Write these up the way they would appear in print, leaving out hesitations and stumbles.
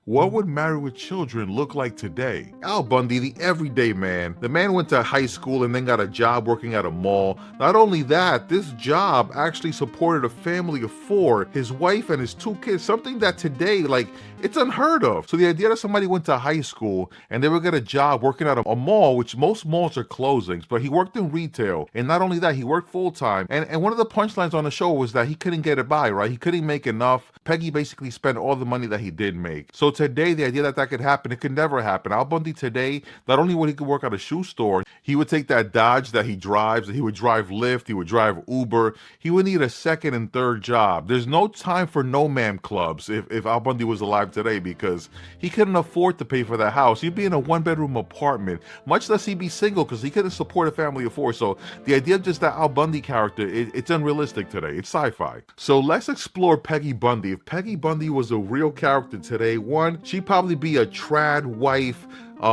What would Married with Children look like today? Al Bundy, the everyday man. The man went to high school and then got a job working at a mall. Not only that, this job actually supported a family of four, his wife and his two kids, something that today, it's unheard of. So the idea that somebody went to high school and they would get a job working at a mall, which most malls are closing, but he worked in retail. And not only that, he worked full time. And one of the punchlines on the show was that he couldn't get it by, right? He couldn't make enough. Peggy basically spent all the money that he did make. So today, the idea that that could happen, it could never happen. Al Bundy today, not only would he could work at a shoe store, he would take that Dodge that he drives, he would drive Lyft, he would drive Uber. He would need a second and third job. There's no time for no man clubs if Al Bundy was alive today, because he couldn't afford to pay for that house. He'd be in a one-bedroom apartment, much less he'd be single because he couldn't support a family of four. So the idea of just that Al Bundy character, it's unrealistic today. It's sci-fi. So let's explore Peggy Bundy. If Peggy Bundy was a real character today, one, she'd probably be a trad wife,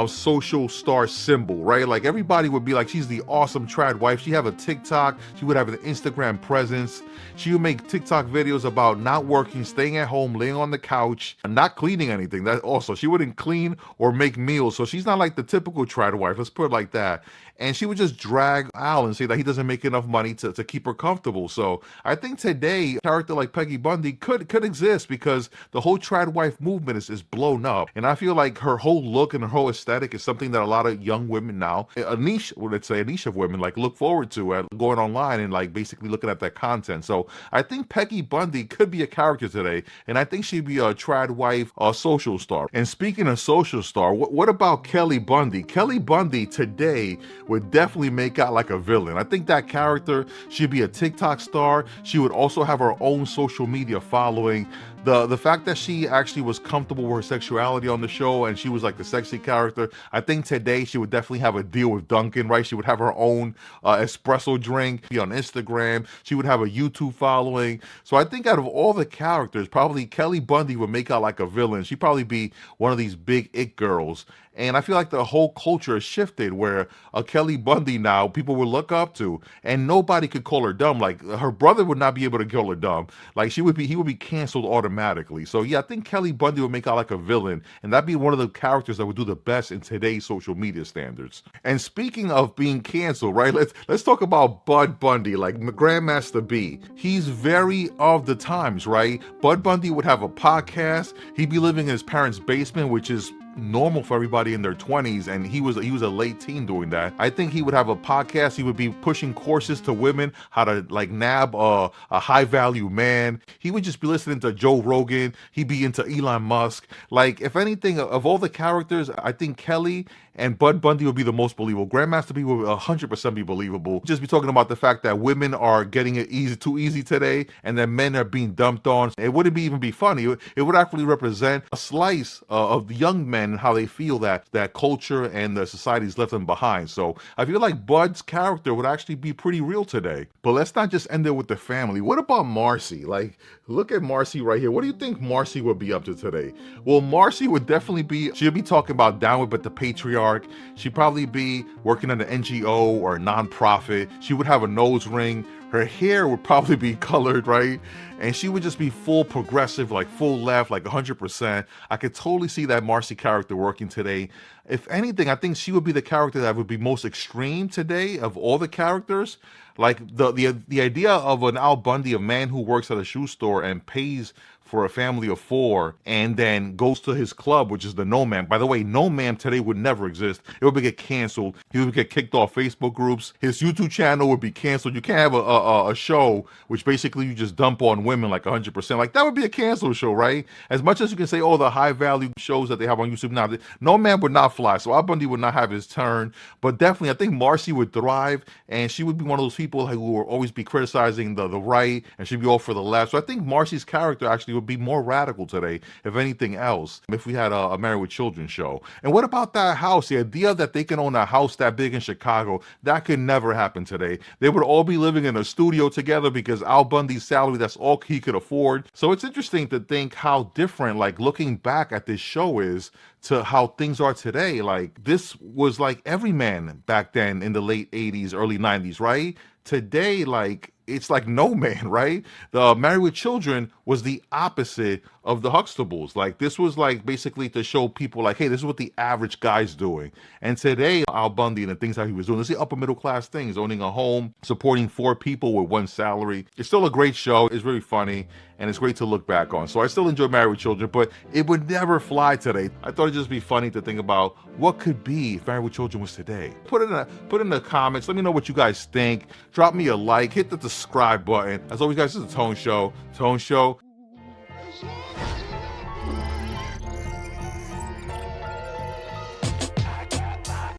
social star symbol, right? Like everybody would be like, she's the awesome trad wife. She'd have a TikTok. She would have an Instagram presence. She would make TikTok videos about not working, staying at home, laying on the couch, and not cleaning anything. That also, she wouldn't clean or make meals. So she's not like the typical trad wife. Let's put it like that. And she would just drag Al and say that he doesn't make enough money to keep her comfortable. So I think today, a character like Peggy Bundy could exist because the whole trad wife movement is blown up. And I feel like her whole look and her whole aesthetic is something that a lot of young women now, a niche of women, like look forward to at going online and like basically looking at that content. So I think Peggy Bundy could be a character today. And I think she'd be a trad wife, a social star. And speaking of social star, what about Kelly Bundy? Kelly Bundy today would definitely make out like a villain. I think that character, she'd be a TikTok star. She would also have her own social media following. The fact that she actually was comfortable with her sexuality on the show and she was like the sexy character, I think today she would definitely have a deal with Dunkin', right? She would have her own espresso drink, be on Instagram. She would have a YouTube following. So I think out of all the characters, probably Kelly Bundy would make out like a villain. She'd probably be one of these big it girls. And I feel like the whole culture has shifted where a Kelly Bundy now people would look up to, and nobody could call her dumb. Like her brother would not be able to call her dumb. Like he would be canceled automatically. So yeah, I think Kelly Bundy would make out like a villain, and that'd be one of the characters that would do the best in today's social media standards. And speaking of being canceled, right? Let's talk about Bud Bundy, like Grandmaster B. He's very of the times, right? Bud Bundy would have a podcast. He'd be living in his parents' basement, which is normal for everybody in their 20s, and he was a late teen doing that. I think he would have a podcast. He would be pushing courses to women how to like nab a high value man. He would just be listening to Joe Rogan. He'd be into Elon Musk. Like if anything, of all the characters, I think Kelly and Bud Bundy would be the most believable. Grandmaster B would 100% be believable. Just be talking about the fact that women are getting it too easy today, and that men are being dumped on. It wouldn't even be funny. It would actually represent a slice of the young men and how they feel that culture and the society's left them behind. So I feel like Bud's character would actually be pretty real today. But let's not just end it with the family. What about Marcy? Like, look at Marcy right here. What do you think Marcy would be up to today? Well, Marcy would definitely she'd be talking about downward but the patriarch. She'd probably be working at an NGO or a nonprofit. She would have a nose ring. Her hair would probably be colored, right? And she would just be full progressive, like full left, like 100%. I could totally see that Marcy character working today. If anything, I think she would be the character that would be most extreme today of all the characters. Like the idea of an Al Bundy, a man who works at a shoe store and pays for a family of four and then goes to his club, which is the No Man. By the way, No Man today would never exist. It would get canceled. He would get kicked off Facebook groups. His YouTube channel would be canceled. You can't have a show which basically you just dump on women like 100%. Like that would be a canceled show, right? As much as you can say, oh, the high value shows that they have on YouTube now, No Man would not fly. So Al Bundy would not have his turn. But definitely, I think Marcy would thrive, and she would be one of those people who will always be criticizing the right, and she'd be all for the left. So I think Marcy's character actually would be more radical today, if anything else, if we had a Married with Children show. And what about that house? The idea that they can own a house that big in Chicago, that could never happen today. They would all be living in a studio together because Al Bundy's salary, that's all he could afford. So it's interesting to think how different, like looking back at this show is to how things are today. Like this was like every man back then in the late 80s, early 90s, right? Today, like it's like No Man, right? The Married with Children was the opposite of the Huxtables. Like, this was like basically to show people like, hey, this is what the average guy's doing. And today, Al Bundy and the things that he was doing, this is the upper middle class things, owning a home, supporting 4 people with 1 salary. It's still a great show. It's really funny, and it's great to look back on. So I still enjoy Married with Children, but it would never fly today. I thought it'd just be funny to think about what could be if Married with Children was today. Put in the comments. Let me know what you guys think. Drop me a like. Hit the subscribe button. As always, guys, this is a Tone Show. Tone Show.